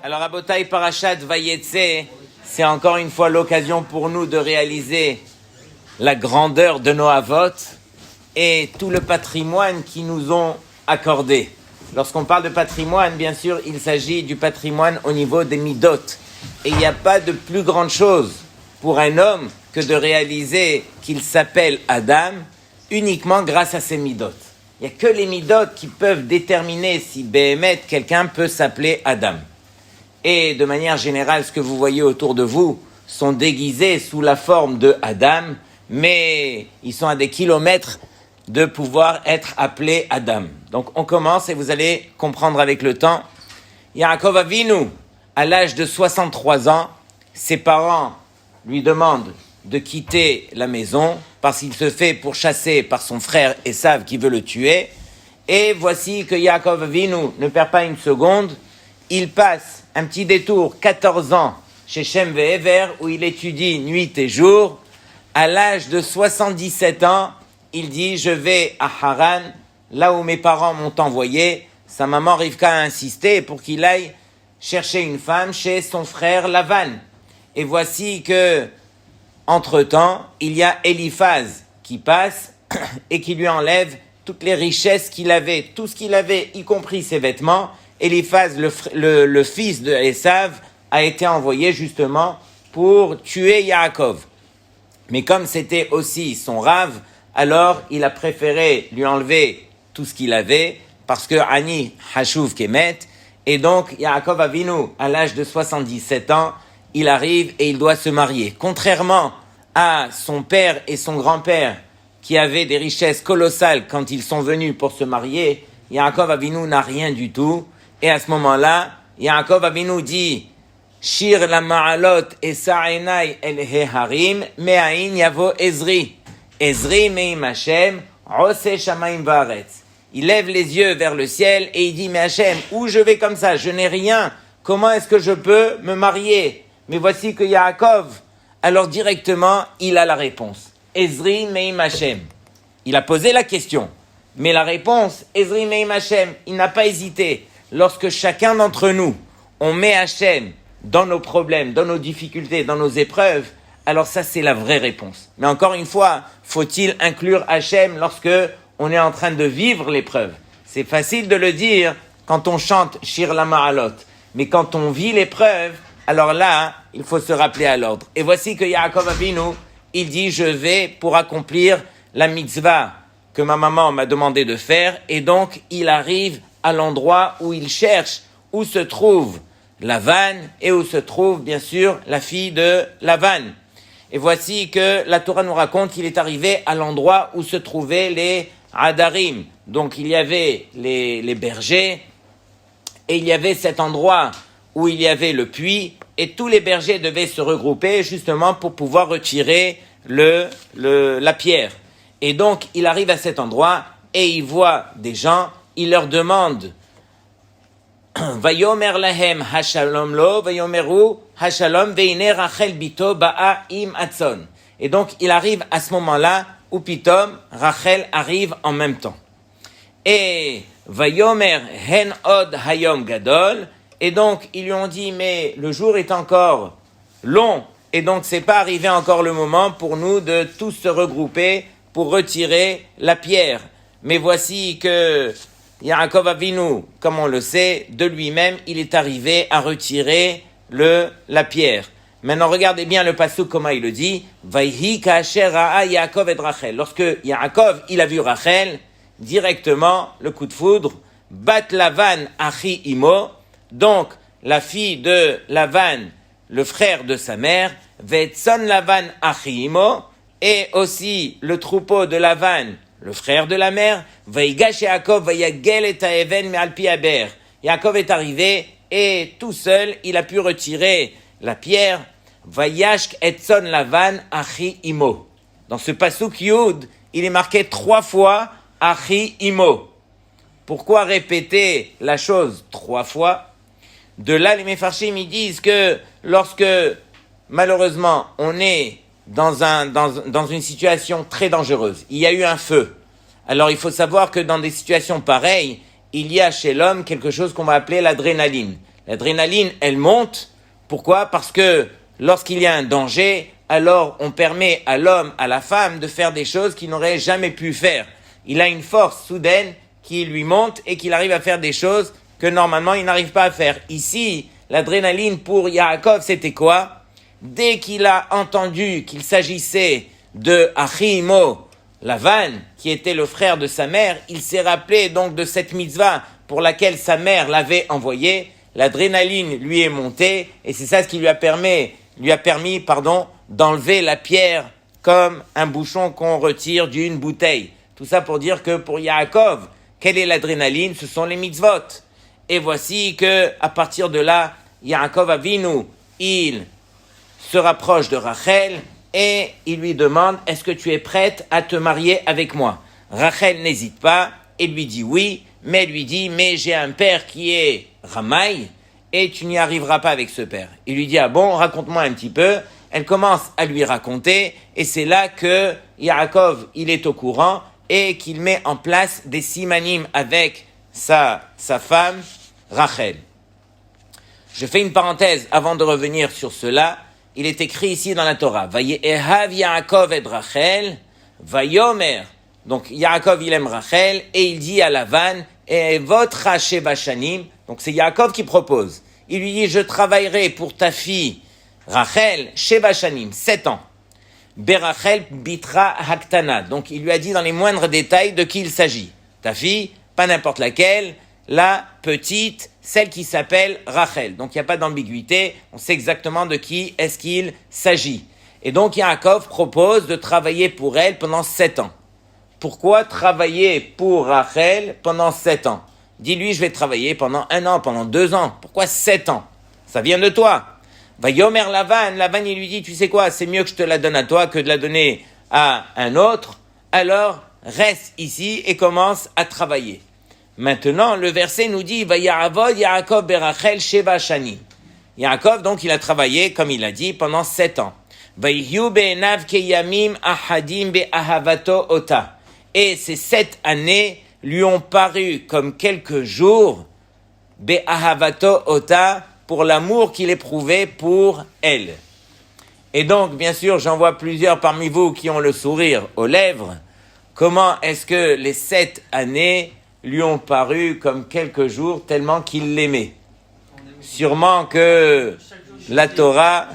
Alors, Rabotai Parashat Vayetse, c'est encore une fois l'occasion pour nous de réaliser la grandeur de nos avot et tout le patrimoine qu'ils nous ont accordé. Lorsqu'on parle de patrimoine, bien sûr, il s'agit du patrimoine au niveau des midot. Et il n'y a pas de plus grande chose pour un homme que de réaliser qu'il s'appelle Adam uniquement grâce à ses midot. Il n'y a que les midot qui peuvent déterminer si Béhémet, quelqu'un peut s'appeler Adam. Et de manière générale, ce que vous voyez autour de vous sont déguisés sous la forme de Adam, mais ils sont à des kilomètres de pouvoir être appelés Adam. Donc on commence et vous allez comprendre avec le temps. Yaakov Avinu, à l'âge de 63 ans, ses parents lui demandent de quitter la maison parce qu'il se fait pourchasser par son frère Esav qui veut le tuer. Et voici que Yaakov Avinu ne perd pas une seconde. Il passe un petit détour, 14 ans, chez Shem Ve'ever, où il étudie nuit et jour. À l'âge de 77 ans, il dit « Je vais à Haran, là où mes parents m'ont envoyé ». Sa maman Rivka a insisté pour qu'il aille chercher une femme chez son frère Lavan. Et voici que, entre-temps, il y a Eliphaz qui passe et qui lui enlève toutes les richesses qu'il avait, tout ce qu'il avait, y compris ses vêtements. Eliphaz, le fils de Esav, a été envoyé justement pour tuer Yaakov. Mais comme c'était aussi son rave, alors il a préféré lui enlever tout ce qu'il avait, parce que Ani Hashuv Kemet, et donc Yaakov Avinu, à l'âge de 77 ans, il arrive et il doit se marier. Contrairement à son père et son grand-père, qui avaient des richesses colossales quand ils sont venus pour se marier, Yaakov Avinu n'a rien du tout. Et à ce moment-là, Yaakov Avinu dit Shir la ma'alot esa'enai el heharim me'ain yavo Ezri. Ezri me'im Hashem ose shamayim va'aretz. Il lève les yeux vers le ciel et il dit mais Hashem, où je vais comme ça? Je n'ai rien. Comment est-ce que je peux me marier? Mais voici que Yaakov, alors directement, il a la réponse. Ezri me'im Hashem. Il a posé la question. Mais la réponse, Ezri me'im Hashem, il n'a pas hésité. Lorsque chacun d'entre nous, on met Hachem dans nos problèmes, dans nos difficultés, dans nos épreuves, alors ça c'est la vraie réponse. Mais encore une fois, faut-il inclure Hachem lorsque on est en train de vivre l'épreuve? C'est facile de le dire quand on chante Shir la Ma'alot. Mais quand on vit l'épreuve, alors là, il faut se rappeler à l'ordre. Et voici que Yaakov Avinu, il dit, je vais pour accomplir la mitzvah que ma maman m'a demandé de faire. Et donc, il arrive à l'endroit où il cherche, où se trouve Lavan et où se trouve, bien sûr, la fille de Lavan. Et voici que la Torah nous raconte qu'il est arrivé à l'endroit où se trouvaient les Hadarim. Donc, il y avait les bergers et il y avait cet endroit où il y avait le puits et tous les bergers devaient se regrouper justement pour pouvoir retirer la pierre. Et donc, il arrive à cet endroit et il voit des gens. Il leur demande Vayomer lahem hashalom lo, vayomeru hashalom veine Rachel bito ba'a im atzon. Et donc il arrive à ce moment-là où pitom Rachel arrive en même temps. Et vayomer hen od hayom gadol. Et donc ils lui ont dit mais le jour est encore long et donc c'est pas arrivé encore le moment pour nous de tous se regrouper pour retirer la pierre. Mais voici que Yaakov Avinu, comme on le sait, de lui-même, il est arrivé à retirer la pierre. Maintenant, regardez bien le pasuk, comment il le dit. Vayhi ka'asher ra'a Yaakov et Rachel. Lorsque Yaakov, il a vu Rachel, directement, le coup de foudre, bat Lavan achi imo, donc la fille de Lavan, le frère de sa mère, ve'etzon Lavan achi imo, et aussi le troupeau de Lavan, le frère de la mère, Vaigash Yaakov Vayagel et Taeven Me'alpi Aber. Yaakov est arrivé et tout seul, il a pu retirer la pierre. Vayashk Etzon Lavan Achi Imo. Dans ce pasuk Yud, il est marqué 3 fois Achi Imo. Pourquoi répéter la chose 3 fois? De là, les Mefarshim, ils disent que lorsque, malheureusement, on est dans une situation très dangereuse. Il y a eu un feu. Alors, il faut savoir que dans des situations pareilles, il y a chez l'homme quelque chose qu'on va appeler l'adrénaline. L'adrénaline, elle monte. Pourquoi? Parce que lorsqu'il y a un danger, alors on permet à l'homme, à la femme, de faire des choses qu'il n'aurait jamais pu faire. Il a une force soudaine qui lui monte et qu'il arrive à faire des choses que normalement il n'arrive pas à faire. Ici, l'adrénaline pour Yaakov, c'était quoi? Dès qu'il a entendu qu'il s'agissait de Achimo, Lavan, qui était le frère de sa mère, il s'est rappelé donc de cette mitzvah pour laquelle sa mère l'avait envoyé. L'adrénaline lui est montée et c'est ça ce qui lui a permis, d'enlever la pierre comme un bouchon qu'on retire d'une bouteille. Tout ça pour dire que pour Yaakov, quelle est l'adrénaline? Ce sont les mitzvot. Et voici que à partir de là, Yaakov Avinu, il se rapproche de Rachel et il lui demande, est-ce que tu es prête à te marier avec moi? Rachel n'hésite pas et lui dit oui, mais lui dit, mais j'ai un père qui est Ramaï et tu n'y arriveras pas avec ce père. Il lui dit, ah bon, raconte-moi un petit peu. Elle commence à lui raconter et c'est là que Yaakov, il est au courant et qu'il met en place des simanim avec sa femme, Rachel. Je fais une parenthèse avant de revenir sur cela. Il est écrit ici dans la Torah, Vayehav Yaakov et Rachel, Vayomer. Donc Yaakov il aime Rachel et il dit à Lavan, Votre Sheva Shanim. Donc c'est Yaakov qui propose. Il lui dit, je travaillerai pour ta fille Rachel, Sheva Shanim, 7 ans. Berachel Bitra Haktana. Donc il lui a dit dans les moindres détails de qui il s'agit. Ta fille, pas n'importe laquelle, la petite, celle qui s'appelle Rachel. Donc il n'y a pas d'ambiguïté, on sait exactement de qui est-ce qu'il s'agit. Et donc Yaakov propose de travailler pour elle pendant 7 ans. Pourquoi travailler pour Rachel pendant 7 ans? Dis-lui, je vais travailler pendant 1 an, pendant 2 ans. Pourquoi 7 ans? Ça vient de toi. Vayomer Lavan, il lui dit, tu sais quoi, c'est mieux que je te la donne à toi que de la donner à un autre. Alors, reste ici et commence à travailler. Maintenant, le verset nous dit, Vayavod Yaakov berachel sheva shanim. Yaakov, donc, il a travaillé, comme il a dit, pendant 7 ans. Vayhiu be'enav keyamim ahadim be'ahavato ota. Et ces 7 années lui ont paru comme quelques jours, be'ahavato ota, pour l'amour qu'il éprouvait pour elle. Et donc, bien sûr, j'en vois plusieurs parmi vous qui ont le sourire aux lèvres. Comment est-ce que les 7 années lui ont paru comme quelques jours tellement qu'il l'aimait? Sûrement que la Torah...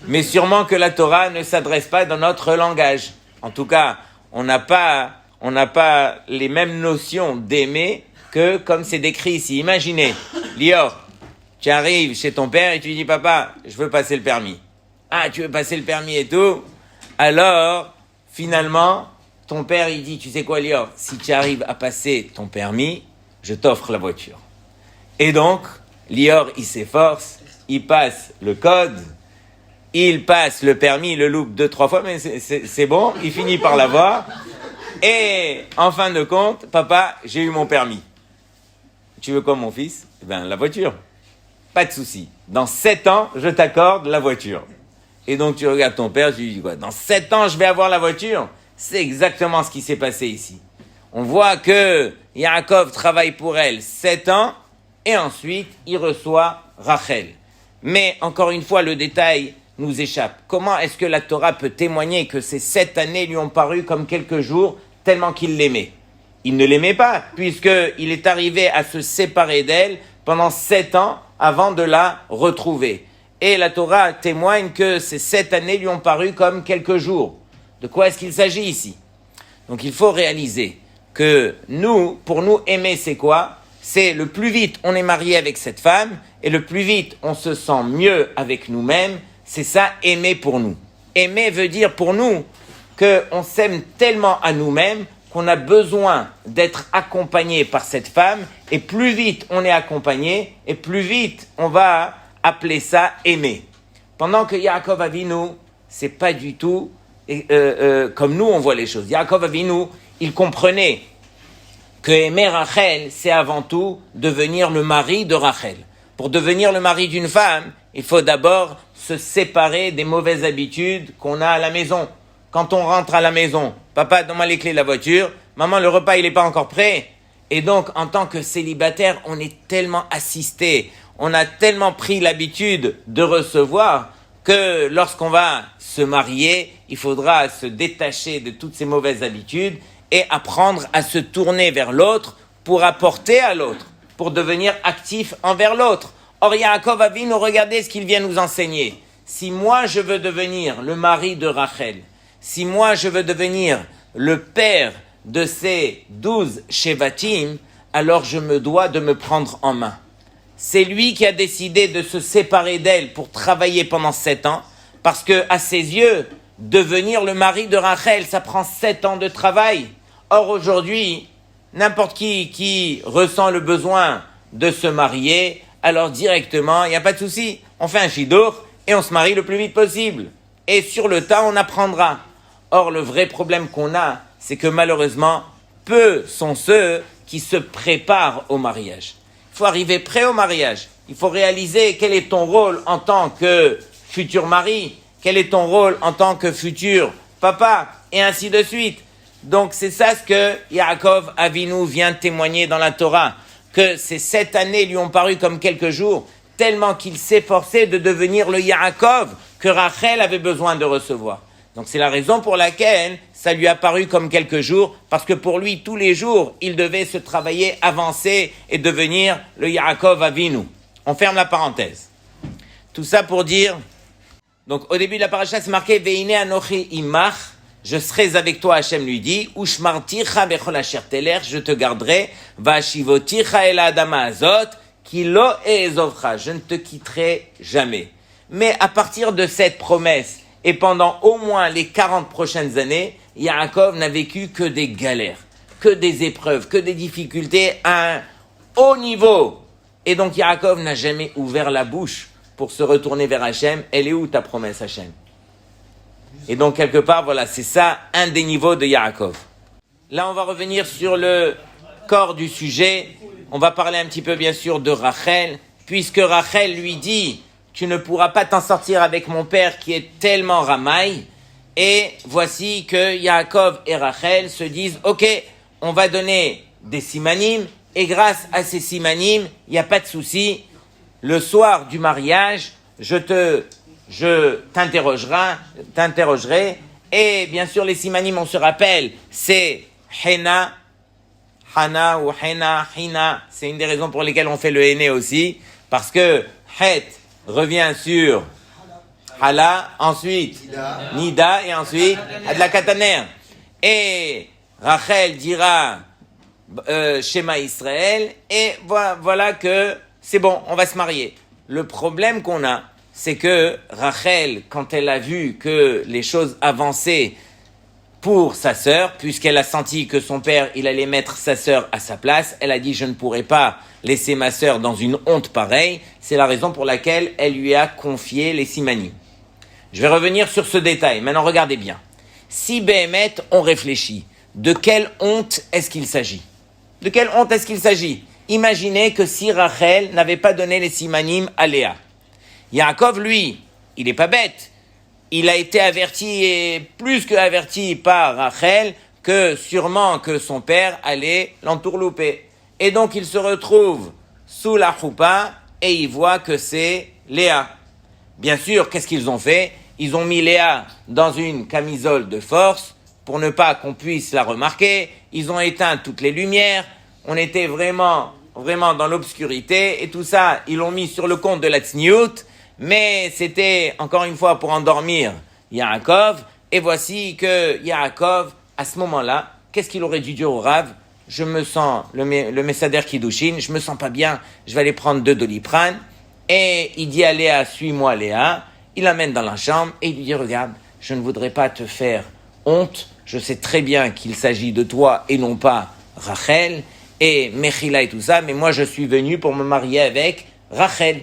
Mais sûrement que la Torah ne s'adresse pas dans notre langage. En tout cas, on n'a pas les mêmes notions d'aimer que comme c'est décrit ici. Imaginez, Lior, tu arrives chez ton père et tu lui dis, papa, je veux passer le permis. Ah, tu veux passer le permis et tout? Alors, finalement, ton père, il dit, tu sais quoi, Lior, si tu arrives à passer ton permis, je t'offre la voiture. Et donc, Lior, il s'efforce, il passe le code, il passe le permis, il le loupe 2-3 fois, mais c'est bon, il finit par l'avoir. Et en fin de compte, papa, j'ai eu mon permis. Tu veux quoi, mon fils? Eh bien, la voiture. Pas de souci. Dans 7 ans, je t'accorde la voiture. Et donc, tu regardes ton père, tu lui dis quoi? Dans 7 ans, je vais avoir la voiture? C'est exactement ce qui s'est passé ici. On voit que Yaakov travaille pour elle 7 ans, et ensuite, il reçoit Rachel. Mais, encore une fois, le détail nous échappe. Comment est-ce que la Torah peut témoigner que ces 7 années lui ont paru comme quelques jours, tellement qu'il l'aimait? Il ne l'aimait pas, puisqu'il est arrivé à se séparer d'elle pendant 7 ans avant de la retrouver. Et la Torah témoigne que ces 7 années lui ont paru comme quelques jours. De quoi est-ce qu'il s'agit ici? Donc il faut réaliser que nous, pour nous, aimer, c'est quoi? C'est le plus vite on est marié avec cette femme, et le plus vite on se sent mieux avec nous-mêmes. C'est ça, aimer pour nous. Aimer veut dire pour nous qu'on s'aime tellement à nous-mêmes qu'on a besoin d'être accompagné par cette femme, et plus vite on est accompagné, et plus vite on va appeler ça aimer. Pendant que Yaakov Avinu, c'est pas du tout comme nous on voit les choses. Yaakov Avinu, il comprenait que aimer Rachel, c'est avant tout devenir le mari de Rachel. Pour devenir le mari d'une femme, il faut d'abord se séparer des mauvaises habitudes qu'on a à la maison. Quand on rentre à la maison, papa, donne-moi les clés de la voiture, maman, le repas, il n'est pas encore prêt. Et donc, en tant que célibataire, on est tellement assisté, on a tellement pris l'habitude de recevoir que lorsqu'on va se marier, il faudra se détacher de toutes ces mauvaises habitudes et apprendre à se tourner vers l'autre pour apporter à l'autre, pour devenir actif envers l'autre. Or, Yaakov Avinu, regardez ce qu'il vient nous enseigner. Si moi je veux devenir le mari de Rachel, si moi je veux devenir le père de ces 12 Shevatim, alors je me dois de me prendre en main. C'est lui qui a décidé de se séparer d'elle pour travailler pendant 7 ans, parce que à ses yeux, devenir le mari de Rachel, ça prend 7 ans de travail. Or aujourd'hui, n'importe qui ressent le besoin de se marier, alors directement, il n'y a pas de souci, on fait un shidour et on se marie le plus vite possible. Et sur le tas, on apprendra. Or, le vrai problème qu'on a, c'est que malheureusement, peu sont ceux qui se préparent au mariage. Il faut arriver prêt au mariage. Il faut réaliser quel est ton rôle en tant que futur mari, quel est ton rôle en tant que futur papa, et ainsi de suite. Donc c'est ça ce que Yaakov Avinu vient témoigner dans la Torah, que ces 7 années lui ont paru comme quelques jours, tellement qu'il s'efforçait de devenir le Yaakov que Rachel avait besoin de recevoir. Donc c'est la raison pour laquelle ça lui a paru comme quelques jours, parce que pour lui, tous les jours, il devait se travailler, avancer et devenir le Yaakov Avinu. On ferme la parenthèse. Tout ça pour dire, donc au début de la paracha, c'est marqué « Veine anochi imach » je serai avec toi, Hachem lui dit, « Ushmarticha bechol asher teler » je te garderai, « Vashivoticha el adama azot » qui lo eezovcha, je ne te quitterai jamais. Mais à partir de cette promesse, et pendant au moins les 40 prochaines années, Yaakov n'a vécu que des galères, que des épreuves, que des difficultés à un haut niveau. Et donc Yaakov n'a jamais ouvert la bouche pour se retourner vers Hachem. Elle est où ta promesse, Hachem? Et donc quelque part, voilà, c'est ça un des niveaux de Yaakov. Là, on va revenir sur le corps du sujet. On va parler un petit peu bien sûr de Rachel, puisque Rachel lui dit « Tu ne pourras pas t'en sortir avec mon père qui est tellement ramaille ». Et voici que Yaakov et Rachel se disent « Ok, on va donner des simanim, et grâce à ces simanim, il n'y a pas de souci. Le soir du mariage, je t'interrogerai. Et bien sûr, les simanim, on se rappelle, c'est Hena, Hana ou Hena, Hina. C'est une des raisons pour lesquelles on fait le Héné aussi. Parce que Het revient sur Hala, ensuite Nida et ensuite Adla Kataner. Et Rachel dira Shema Israël. Et voilà que c'est bon, on va se marier. Le problème qu'on a, c'est que Rachel, quand elle a vu que les choses avançaient pour sa sœur, puisqu'elle a senti que son père, il allait mettre sa sœur à sa place, elle a dit « Je ne pourrai pas laisser ma sœur dans une honte pareille ». C'est la raison pour laquelle elle lui a confié les simanim. Je vais revenir sur ce détail. Maintenant, regardez bien. Si Béhémet, on réfléchit, de quelle honte est-ce qu'il s'agit? De quelle honte est-ce qu'il s'agit? Imaginez que si Rachel n'avait pas donné les simanim à Léa. Yaakov, lui, il n'est pas bête. Il a été averti, et plus que averti par Rachel, que sûrement que son père allait l'entourlouper. Et donc il se retrouve sous la choupa et il voit que c'est Léa. Bien sûr, qu'est-ce qu'ils ont fait? Ils ont mis Léa dans une camisole de force pour ne pas qu'on puisse la remarquer. Ils ont éteint toutes les lumières. On était vraiment dans l'obscurité. Et tout ça, ils l'ont mis sur le compte de la tsniout. Mais c'était, encore une fois, pour endormir Yaakov. Et voici que Yaakov, à ce moment-là, qu'est-ce qu'il aurait dû dire au Rav? Je me sens, le Messader Kiddushin, je me sens pas bien, je vais aller prendre 2 Doliprane. Et il dit à Léa, suis-moi Léa. Il l'amène dans la chambre et il lui dit, regarde, je ne voudrais pas te faire honte. Je sais très bien qu'il s'agit de toi et non pas Rachel et Mechila et tout ça, mais moi je suis venu pour me marier avec Rachel.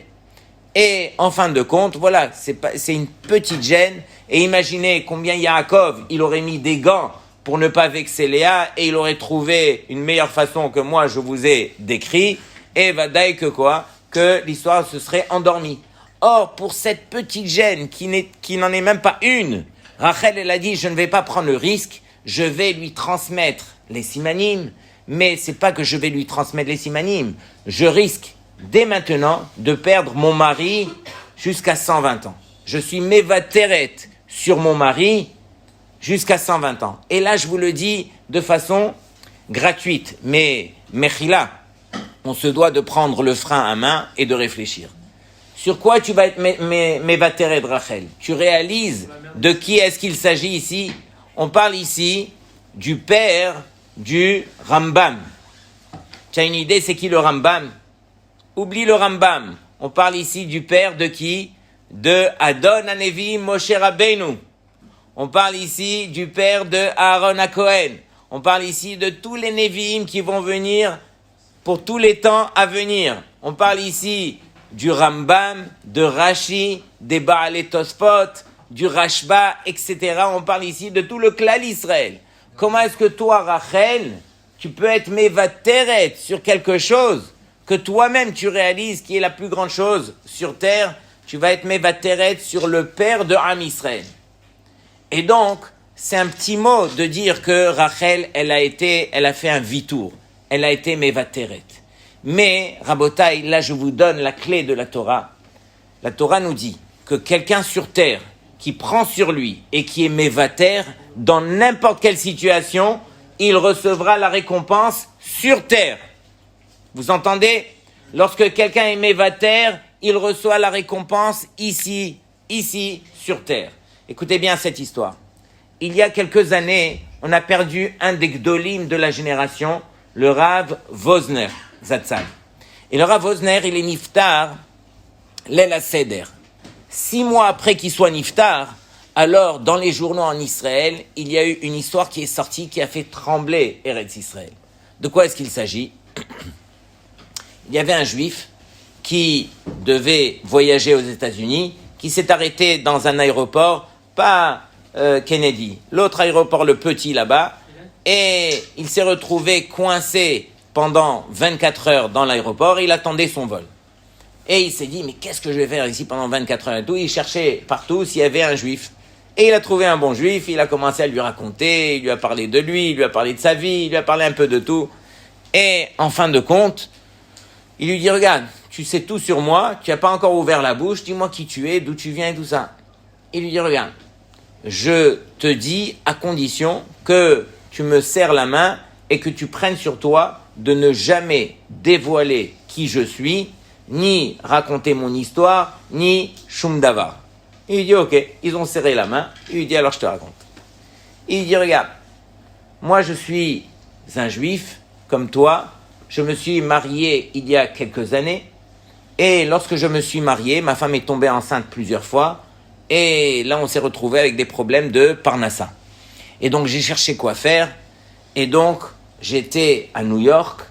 Et en fin de compte, voilà, c'est une petite gêne. Et imaginez combien Yaakov, il aurait mis des gants pour ne pas vexer Léa et il aurait trouvé une meilleure façon que moi je vous ai décrit. Et vadaï que quoi? Que l'histoire se serait endormie. Or, pour cette petite gêne qui n'en est même pas une, Rachel, elle a dit, je ne vais pas prendre le risque, je vais lui transmettre les simanim, mais c'est pas que je vais lui transmettre les simanim. Je risque dès maintenant de perdre mon mari jusqu'à 120 ans. Je suis mévateret sur mon mari jusqu'à 120 ans. Et là, je vous le dis de façon gratuite, mais mechila, on se doit de prendre le frein à main et de réfléchir. Sur quoi tu vas être mévateret, Rachel? Tu réalises de qui est-ce qu'il s'agit ici? On parle ici du père du Rambam. Tu as une idée, c'est qui le Rambam? Oublie le Rambam. On parle ici du père de qui? De Adon Hanevi Moshe Rabbeinu. On parle ici du père de Aaron HaKohen. On parle ici de tous les Nevi'im qui vont venir pour tous les temps à venir. On parle ici du Rambam, de Rashi, des Baalei Tosfot, du Rashba, etc. On parle ici de tout le Klal Israël. Comment est-ce que toi, Rachel, tu peux être mévateret sur quelque chose que toi-même tu réalises qui est la plus grande chose sur terre? Tu vas être mévateret sur le père de Am Israël. Et donc, c'est un petit mot de dire que Rachel, elle a fait un vitour. Elle a été mévateret. Mais, Rabotai, là je vous donne la clé de la Torah. La Torah nous dit que quelqu'un sur terre qui prend sur lui et qui est mévater, dans n'importe quelle situation, il recevra la récompense sur terre. Vous entendez? Lorsque quelqu'un est mévater, il reçoit la récompense ici, sur terre. Écoutez bien cette histoire. Il y a quelques années, on a perdu un des gdolim de la génération, le Rav Wosner Zatzal. Et le Rav Wosner, il est niftar, Leil HaSeder. 6 mois après qu'il soit niftar, alors dans les journaux en Israël, il y a eu une histoire qui est sortie qui a fait trembler Eretz Israël. De quoi est-ce qu'il s'agit? Il y avait un juif qui devait voyager aux États-Unis, qui s'est arrêté dans un aéroport, pas Kennedy, l'autre aéroport, le petit là-bas, et il s'est retrouvé coincé pendant 24 heures dans l'aéroport, et il attendait son vol. Et il s'est dit, mais qu'est-ce que je vais faire ici pendant 24 heures et tout? Il cherchait partout s'il y avait un juif. Et il a trouvé un bon juif, il a commencé à lui raconter, il lui a parlé de lui, il lui a parlé de sa vie, il lui a parlé un peu de tout. Et en fin de compte, il lui dit, regarde, tu sais tout sur moi, tu n'as pas encore ouvert la bouche, dis-moi qui tu es, d'où tu viens et tout ça. Il lui dit, regarde, je te dis à condition que tu me serres la main et que tu prennes sur toi de ne jamais dévoiler qui je suis, ni raconter mon histoire, ni shum davar. Il lui dit, ok, ils ont serré la main, il lui dit, alors je te raconte. Il lui dit, regarde, moi je suis un juif, comme toi, je me suis marié il y a quelques années, et lorsque je me suis marié, ma femme est tombée enceinte plusieurs fois, et là on s'est retrouvé avec des problèmes de parnassa. Et donc j'ai cherché quoi faire, et donc j'étais à New York,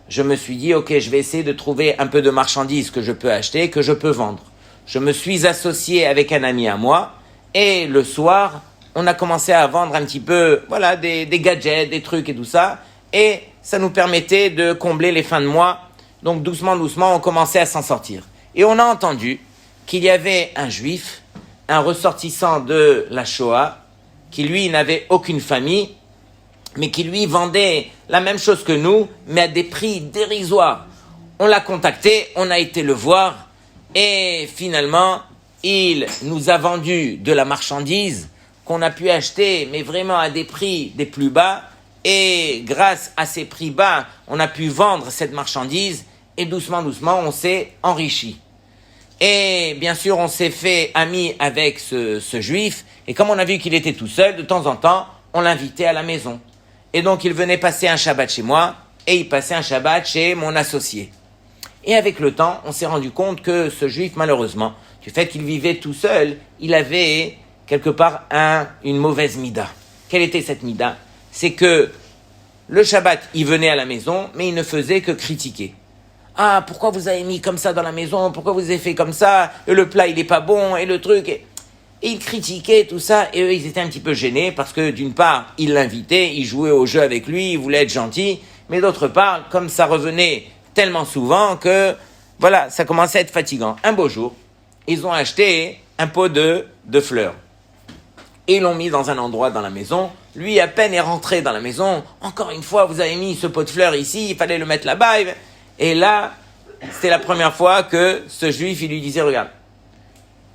je me suis dit, ok, je vais essayer de trouver un peu de marchandises que je peux acheter, que je peux vendre. Je me suis associé avec un ami à moi, et le soir, on a commencé à vendre un petit peu, voilà, des gadgets, des trucs et tout ça, et ça nous permettait de combler les fins de mois. Donc doucement, on commençait à s'en sortir. Et on a entendu qu'il y avait un juif, un ressortissant de la Shoah, qui lui n'avait aucune famille, mais qui lui vendait la même chose que nous, mais à des prix dérisoires. On l'a contacté, on a été le voir, et finalement, il nous a vendu de la marchandise qu'on a pu acheter, mais vraiment à des prix des plus bas, et grâce à ces prix bas, on a pu vendre cette marchandise, et doucement, on s'est enrichi. Et bien sûr, on s'est fait ami avec ce juif, et comme on a vu qu'il était tout seul, de temps en temps, on l'invitait à la maison. Et donc, il venait passer un Shabbat chez moi, et il passait un Shabbat chez mon associé. Et avec le temps, on s'est rendu compte que ce juif, malheureusement, du fait qu'il vivait tout seul, il avait quelque part une mauvaise mida. Quelle était cette mida? C'est que le Shabbat, il venait à la maison, mais il ne faisait que critiquer. Ah, pourquoi vous avez mis comme ça dans la maison? Pourquoi vous avez fait comme ça? Et le plat, il est pas bon, et le truc... Et il critiquait tout ça, et eux, ils étaient un petit peu gênés, parce que d'une part, ils l'invitaient, ils jouaient au jeu avec lui, ils voulaient être gentils, mais d'autre part, comme ça revenait tellement souvent que, voilà, ça commençait à être fatigant. Un beau jour, ils ont acheté un pot de fleurs. et ils l'ont mis dans un endroit dans la maison. Lui, à peine est rentré dans la maison. Encore une fois, vous avez mis ce pot de fleurs ici, il fallait le mettre là-bas. Et là, c'était la première fois que ce juif, il lui disait, regarde,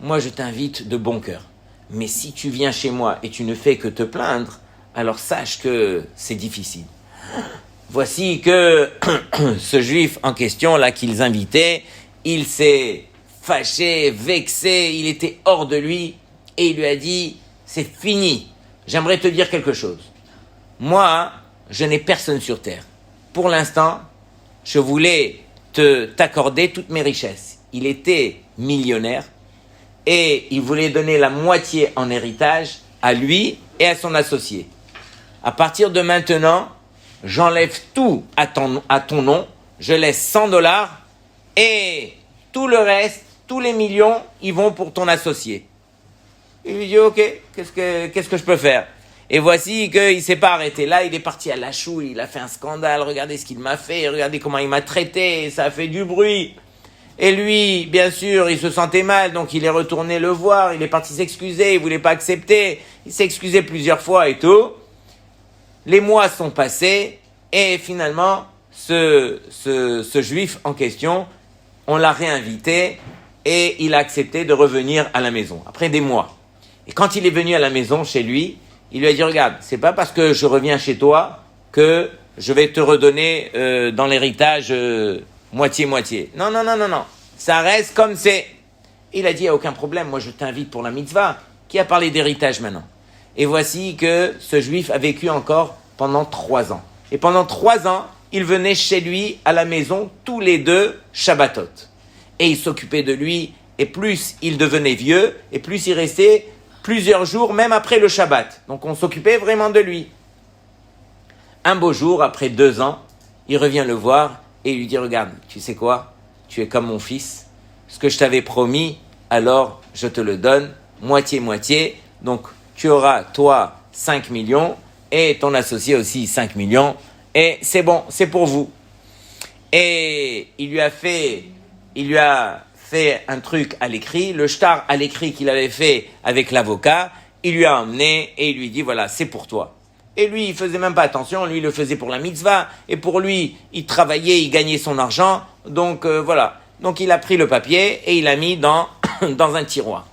moi je t'invite de bon cœur. Mais si tu viens chez moi et tu ne fais que te plaindre, alors sache que c'est difficile. Voici que ce juif en question, là, qu'ils invitaient, il s'est fâché, vexé, il était hors de lui, et il lui a dit, c'est fini, j'aimerais te dire quelque chose. Moi, je n'ai personne sur terre. Pour l'instant, je voulais t'accorder toutes mes richesses. Il était millionnaire, et il voulait donner la moitié en héritage à lui et à son associé. À partir de maintenant, j'enlève tout à ton nom, je laisse $100 et tout le reste, tous les millions, ils vont pour ton associé. Il lui dit, ok, qu'est-ce que je peux faire? Et voici qu'il ne s'est pas arrêté là, il est parti à la chouille, il a fait un scandale, regardez ce qu'il m'a fait, regardez comment il m'a traité, ça a fait du bruit. Et lui, bien sûr, il se sentait mal, donc il est retourné le voir, il est parti s'excuser, il ne voulait pas accepter, il s'est excusé plusieurs fois et tout. Les mois sont passés, et finalement, ce juif en question, on l'a réinvité, et il a accepté de revenir à la maison, après des mois. Et quand il est venu à la maison, chez lui, il lui a dit, regarde, c'est pas parce que je reviens chez toi que je vais te redonner dans l'héritage moitié-moitié. Non, ça reste comme c'est. Il a dit, il n'y a aucun problème, moi je t'invite pour la mitzvah. Qui a parlé d'héritage maintenant? Et voici que ce juif a vécu encore pendant 3 ans. Et pendant 3 ans, il venait chez lui à la maison tous les 2 Shabbatot. Et il s'occupait de lui, et plus il devenait vieux, et plus il restait plusieurs jours, même après le Shabbat. Donc on s'occupait vraiment de lui. Un beau jour, après 2 ans, il revient le voir, et il lui dit, regarde, tu sais quoi? Tu es comme mon fils. Ce que je t'avais promis, alors je te le donne, moitié-moitié. Donc tu auras, toi, 5 millions, et ton associé aussi 5 millions, et c'est bon, c'est pour vous. Et il lui a fait un truc à l'écrit, le shtar à l'écrit qu'il avait fait avec l'avocat, il lui a emmené, et il lui dit, voilà, c'est pour toi. Et lui, il faisait même pas attention, lui, il le faisait pour la mitzvah, et pour lui, il travaillait, il gagnait son argent, donc voilà. Donc il a pris le papier, et il l'a mis dans un tiroir.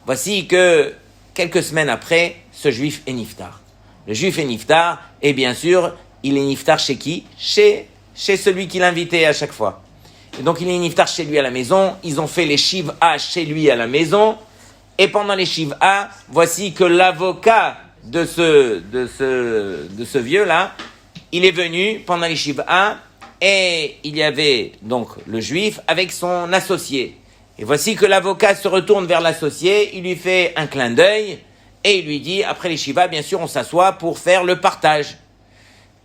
Voici que, quelques semaines après, ce juif est niftar. Le juif est niftar, et bien sûr, il est niftar chez qui? Chez celui qui l'invitait à chaque fois. Et donc il est niftar chez lui à la maison, ils ont fait les shiv'a chez lui à la maison, et pendant les shiv'a, voici que l'avocat de ce vieux-là, il est venu pendant les shiv'a, et il y avait donc le juif avec son associé. Et voici que l'avocat se retourne vers l'associé, il lui fait un clin d'œil, et il lui dit, après les shiv'a, bien sûr, on s'assoit pour faire le partage.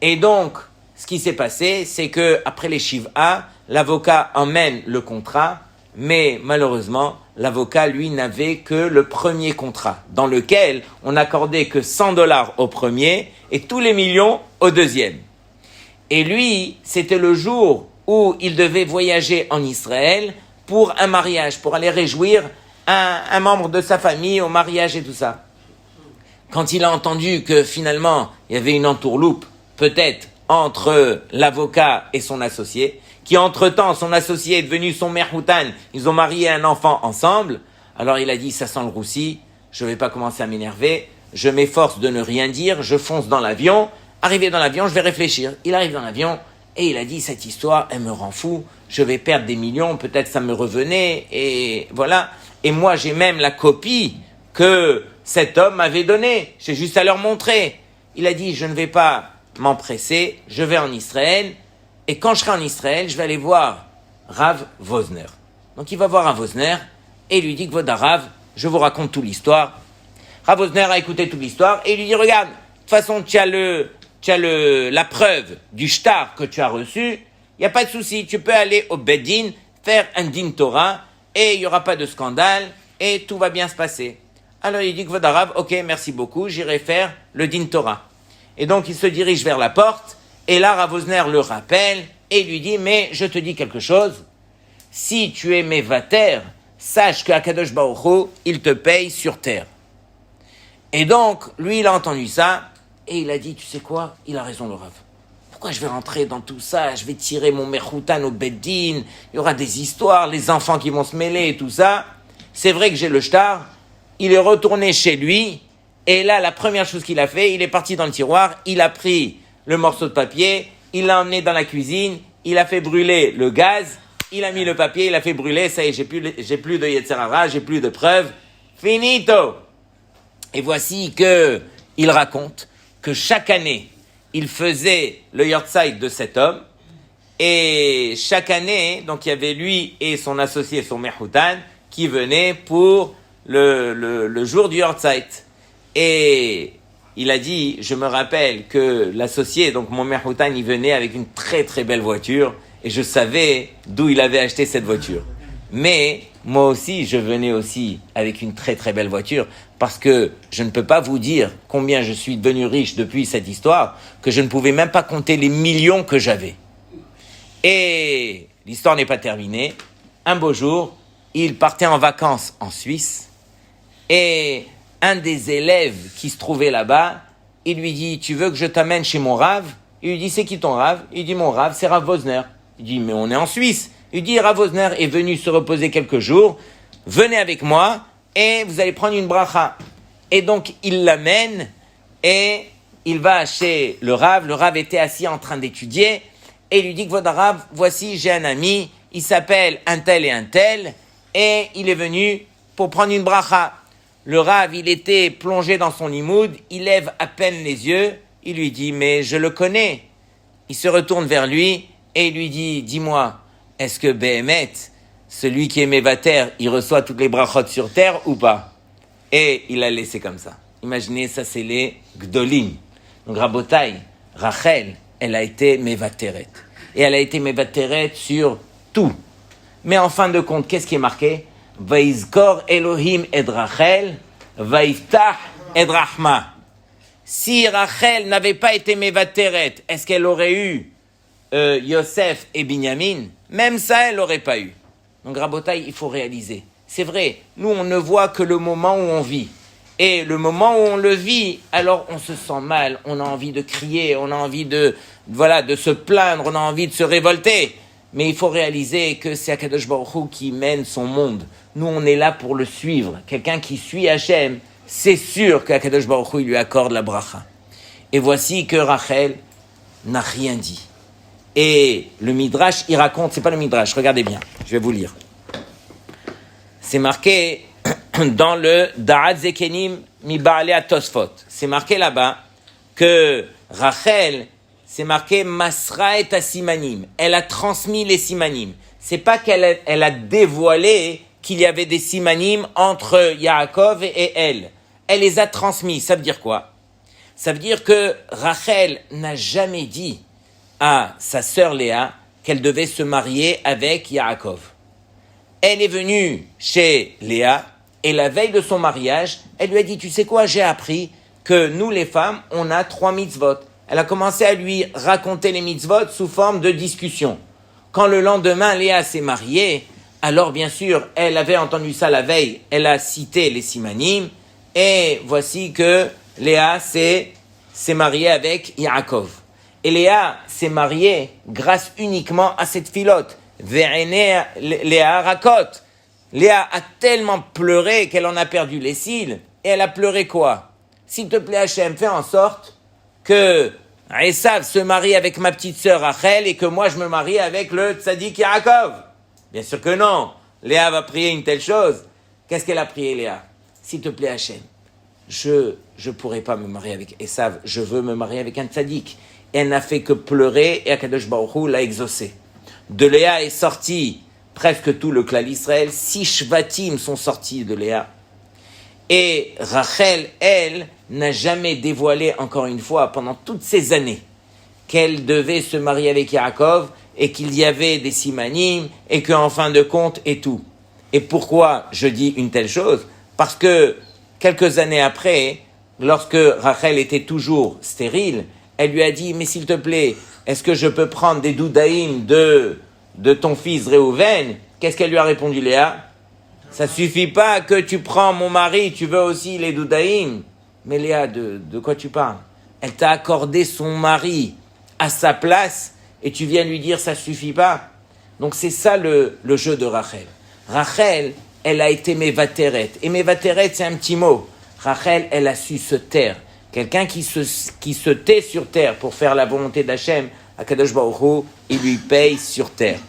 Et donc, ce qui s'est passé, c'est que après les shiv'a, l'avocat emmène le contrat, mais malheureusement, l'avocat, lui, n'avait que le premier contrat, dans lequel on n'accordait que $100 au premier et tous les millions au deuxième. Et lui, c'était le jour où il devait voyager en Israël pour un mariage, pour aller réjouir un membre de sa famille au mariage et tout ça. Quand il a entendu que finalement, il y avait une entourloupe, peut-être, entre l'avocat et son associé, qui entre-temps, son associé est devenu son merhoutan, ils ont marié un enfant ensemble, alors il a dit, ça sent le roussi, je ne vais pas commencer à m'énerver, je m'efforce de ne rien dire, je fonce dans l'avion, arrivé dans l'avion, je vais réfléchir. Il arrive dans l'avion, et il a dit, cette histoire, elle me rend fou, je vais perdre des millions, peut-être ça me revenait, et voilà. Et moi, j'ai même la copie que cet homme m'avait donnée, j'ai juste à leur montrer. Il a dit, je ne vais pas m'empresser, je vais en Israël, et quand je serai en Israël, je vais aller voir Rav Wosner. Donc il va voir Rav Wosner, et il lui dit que Voda Rav, je vous raconte toute l'histoire. Rav Wosner a écouté toute l'histoire, et il lui dit, regarde, de toute façon, tu as la preuve du shtar que tu as reçu, il n'y a pas de souci, tu peux aller au Beddin, faire un din Torah, et il n'y aura pas de scandale, et tout va bien se passer. Alors il dit que Voda Rav, ok, merci beaucoup, j'irai faire le din Torah. Et donc il se dirige vers la porte, et là Rav Wosner le rappelle, et lui dit, mais je te dis quelque chose, si tu es mévater, sache que Akadosh Baruch Hu, il te paye sur terre. Et donc, lui, il a entendu ça, et il a dit, tu sais quoi, il a raison le Rav. Pourquoi je vais rentrer dans tout ça? Je vais tirer mon Mechoutan au Beddin, il y aura des histoires, les enfants qui vont se mêler et tout ça. C'est vrai que j'ai le shtar. Il est retourné chez lui, et là, la première chose qu'il a fait, il est parti dans le tiroir, il a pris le morceau de papier, il l'a emmené dans la cuisine, il a fait brûler le gaz, il a mis le papier, il a fait brûler, ça y est, j'ai plus de Yetzer Hara, j'ai plus de preuves. Finito! Et voici que il raconte que chaque année, il faisait le yahrzeit de cet homme, et chaque année, donc il y avait lui et son associé, son Mechoutan, qui venaient pour le jour du yahrzeit. Et il a dit, je me rappelle que l'associé, donc mon Mechoutan, il venait avec une très très belle voiture, et je savais d'où il avait acheté cette voiture. Mais moi aussi, je venais aussi avec une très très belle voiture, parce que je ne peux pas vous dire combien je suis devenu riche depuis cette histoire, que je ne pouvais même pas compter les millions que j'avais. Et l'histoire n'est pas terminée. Un beau jour, il partait en vacances en Suisse, et un des élèves qui se trouvait là-bas, il lui dit, tu veux que je t'amène chez mon Rav? Il lui dit, c'est qui ton Rav? Il dit, mon Rav, c'est Rav Wosner. Il dit, mais on est en Suisse. Il dit, Rav Wosner est venu se reposer quelques jours, venez avec moi, et vous allez prendre une bracha. Et donc, il l'amène, et il va chez le Rav était assis en train d'étudier, et il lui dit que votre Rav, voici, j'ai un ami, il s'appelle un tel, et il est venu pour prendre une bracha. Le Rav, il était plongé dans son limoud, il lève à peine les yeux, il lui dit, mais je le connais. Il se retourne vers lui, et il lui dit, dis-moi, est-ce que Behemet, celui qui est Mévater, il reçoit toutes les brachot sur terre ou pas? Et il l'a laissé comme ça. Imaginez, ça c'est les Gdolim. Donc Rabotai, Rachel, elle a été Mévateret. Et elle a été Mévateret sur tout. Mais en fin de compte, qu'est-ce qui est marqué? Vaizkor Elohim et Rachel, Vaiftach et Rahma. Si Rachel n'avait pas été Mévateret, est-ce qu'elle aurait eu Yosef et Binyamin? Même ça, elle n'aurait pas eu. Donc Rabotai, il faut réaliser. C'est vrai, nous on ne voit que le moment où on vit. Et le moment où on le vit, alors on se sent mal, on a envie de crier, on a envie de se plaindre, on a envie de se révolter. Mais il faut réaliser que c'est Akadosh Baruch Hu qui mène son monde. Nous on est là pour le suivre. Quelqu'un qui suit Hachem, c'est sûr qu'Akadosh Baruch Hu lui accorde la bracha. Et voici que Rachel n'a rien dit. Et le Midrash, il raconte, c'est pas le Midrash, regardez bien, je vais vous lire. C'est marqué dans le Da'at Zekenim mi Ba'alei Tosfot. C'est marqué là-bas que Rachel, c'est marqué Masra et Simanim. Elle a transmis les Simanim. C'est pas qu'elle a dévoilé qu'il y avait des Simanim entre Yaakov et elle. Elle les a transmis. Ça veut dire quoi? Ça veut dire que Rachel n'a jamais dit à sa sœur Léa qu'elle devait se marier avec Yaakov. Elle est venue chez Léa et la veille de son mariage, elle lui a dit, tu sais quoi, j'ai appris que nous les femmes, on a 3 mitzvot. Elle a commencé à lui raconter les mitzvot sous forme de discussion. Quand le lendemain, Léa s'est mariée, alors bien sûr, elle avait entendu ça la veille, elle a cité les simanim, et voici que Léa s'est mariée avec Yaakov. Et Léa s'est mariée grâce uniquement à cette filote. Ve'enei Léa rakot. Léa a tellement pleuré qu'elle en a perdu les cils. Et elle a pleuré quoi? S'il te plaît Hachem, fais en sorte que Esav se marie avec ma petite sœur Rachel et que moi je me marie avec le tzaddik Yaakov. Bien sûr que non. Léa va prier une telle chose. Qu'est-ce qu'elle a prié Léa? S'il te plaît Hachem, je pourrais pas me marier avec Esav, je veux me marier avec un tzaddik. Et elle n'a fait que pleurer et Akadosh Baruch Hu l'a exaucé. De Léa est sorti presque tout le clan d'Israël. 6 shvatim sont sortis de Léa. Et Rachel, elle, n'a jamais dévoilé, encore une fois, pendant toutes ces années, qu'elle devait se marier avec Yaakov et qu'il y avait des simanim et qu'en fin de compte et tout. Et pourquoi je dis une telle chose? Parce que quelques années après, lorsque Rachel était toujours stérile, elle lui a dit, mais s'il te plaît, est-ce que je peux prendre des doudaïm de ton fils Réhouven? Qu'est-ce qu'elle lui a répondu, Léa? Ça suffit pas que tu prends mon mari, tu veux aussi les doudaïm. Mais Léa, de quoi tu parles? Elle t'a accordé son mari à sa place et tu viens lui dire ça suffit pas. Donc c'est ça le jeu de Rachel. Rachel, elle a été Mevateret. Et Mevateret, c'est un petit mot. Rachel, elle a su se taire. Quelqu'un qui se tait sur terre pour faire la volonté d'Hachem, Akadosh Baruch Hu, il lui paye sur terre.